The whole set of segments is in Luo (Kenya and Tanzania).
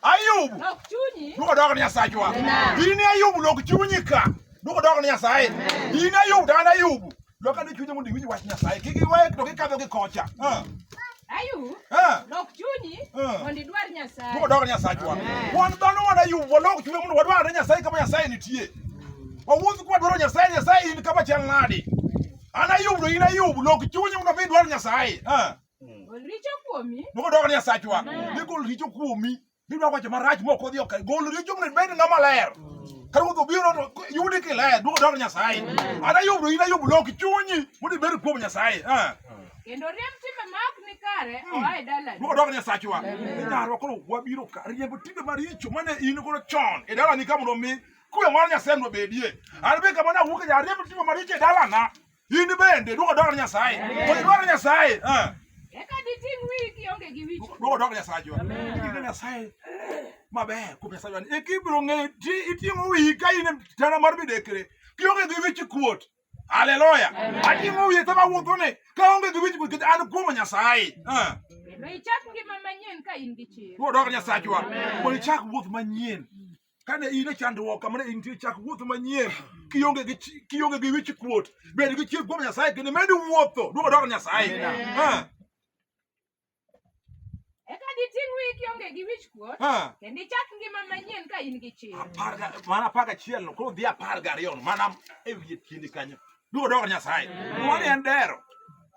Ayub. Duko dogo ni asajwa. Ini Ayub lok chunyika. Duko dogo ni asai. Ini Ayub dan Ayub. Loka ni chunye mundi wiji wachnya asai. Kiki we to kikadho ki kocha. Ayub. Lok chunyi. Mondi dwar Nyasaye. Duko dogo ni asajwa. Wan dhano wan Ayub lok chunye mundi wadwar Nyasaye kama Nyasaye nitie. Wawuotho kwa dwaro Nyasaye in kama chal nadi. An Ayub to in Ayub lok chunye mundi mi dwar Nyasaye. Richo kuomi. Duko dogo ni asajwa. Niko richo kuomi. Biblia wacho marach moko dhi okay. Gol richo mundi bed ngama ler. Karudo biro yudi ke ler duko dogo Nyasaye. An Ayub to in Ayub lok chunye mundi bed kuom Nyasaye. Kendo riem time mak ni kare oae dala. Duko dogo Nyasaye wa. Nyarwa koro wabiro ka riembo timbe maricho mane in koro chon. E dala ni kamondo mi kuwe mar Nyasaye no bedie. An be kama na wuke ja riembo timbe maricho e dala na. In bende duko dogo Nyasaye. Ko dwaro Nyasaye. Eka diting wiki onge gi wich. Duko dogo Nyasaye wa. Iki Nyasaye maber kuom Nyasaye ni. Ikibiro ng'e iting'o wi ka in tana mar bidekre. Kionge gi wich kuot. Hallelujah. Ating'o wi sama wuotho ne ka onge gi wich kuot an kuom Nyasaye. Kendo ichak ngima manyien ka in gi chir. Duko dogo Nyasaye wa. Mo ichak wuoth manyien. Kane in e chandruok kamane in chak wuoth manyien kionge gi wich kuot. Bed gi chir kuom Nyasaye kendo med wuotho. Duko dogo Nyasaye. Eka diting wiki onge gi wich kuot. Kendo ichak ngima manyien ka in gi chir. Mana 11 no koro dhi 12 mana e wiye kindi kanyo. Duko dogo Nyasaye. Mano en dero.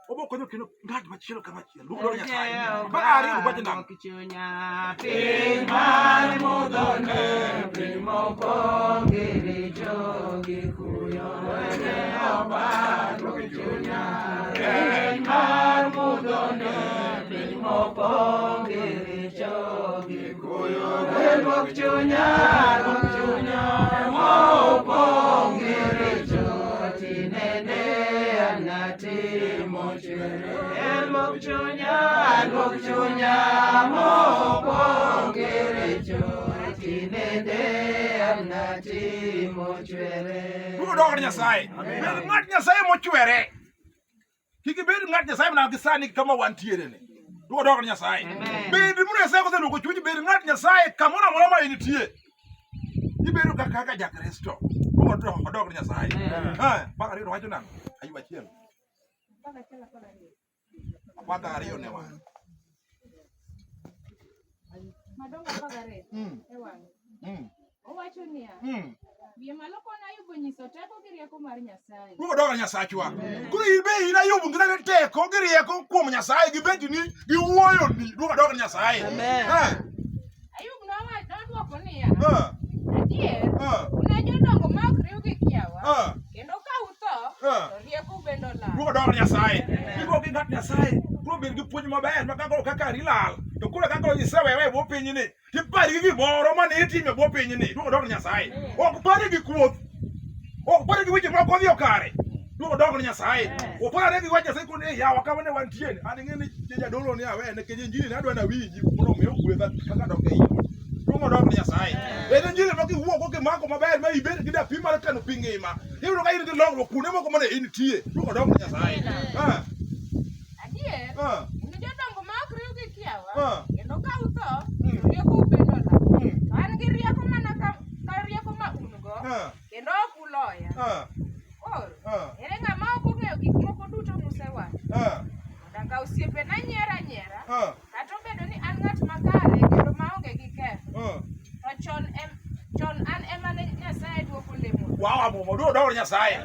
Obo konyo kendo ng'at machielo ka machielo. Duko dogo Nyasaye. Ari ubaje nam. Chunya piny mar mudhone piny mopongi richo gi kuyo wene obar chunya piny mar mudhone piny mopongi richo gi kuyo wene chunya mopongi richo tinene anatimo chere Lok chunya mopongi richo tinende anatimo chere. Duko dogo Nyasaye. Bed ng'at Nyasaye mochwere. Kiki bed ng'at Nyasaye mana gisani kama wantiere ne. Duko dogo Nyasaye. Bed mun Nyasaye ko loko chuny bed ng'at Nyasaye kamoro amora ma initie. Ibedo kaka ja Kristo. Duko dogo Nyasaye. Baka rito wacho nang. Ayu achiel. Apaka ariyo ne wan. Madongo pagare. Ewan. Owacho niya. Biye maloko na Ayub onyiso teko gi rieko mar Nyasaye. Duko dogo Nyasaye wa. Koro in Ayub ngina teko gi rieko kuom Nyasaye gi bed ni gi wuoyo ni. Duko dogo Nyasaye. Ayub nodwoko niya. Adier. Una jodongo ma ok riw gi kiawa. Kendo ka utho to rieko bendo lal. Duko dogo Nyasaye. Ibo gi ng'at Nyasaye. Koro bed gi puonj maber ma kaka rilal. To koro kaka isewewe bo piny ni. Tipari gi gimoro mane itime bo piny ni. Duko dogo Nyasaye. Ok pari gi kuoth. Ok pari gi weche moko odhi kare. Duko dogo Nyasaye. Opare gi weche sai kone yawa kama ne wantie. An ng'e ni jadolo ni awe ne keje injili ne adwa na winji mondo mi ogwedha kaka doge yo. Duko dogo Nyasaye. En injili ma kiwuok gi mako maber ma ibed gi dapi mar kano pi ngima. Iyudo ka in gi longruok kuonde moko mane in tie. Duko dogo Nyasaye. Adier. Una jodongo ma ok riw gi kiawa. Kendo ka utho to rieko bendo lal. An gi rieko mana ka rieko ma un go. Kendo ok uloya. Koro ere ng'ama ok ong'eyo gik moko duto musewacho. Danga osiepena nyiera. Kata obedo ni an ng'at makare kendo maonge gi ketho. To chon an ema ne Nyasaye duoko lemo. Wow, duko dogo Nyasaye.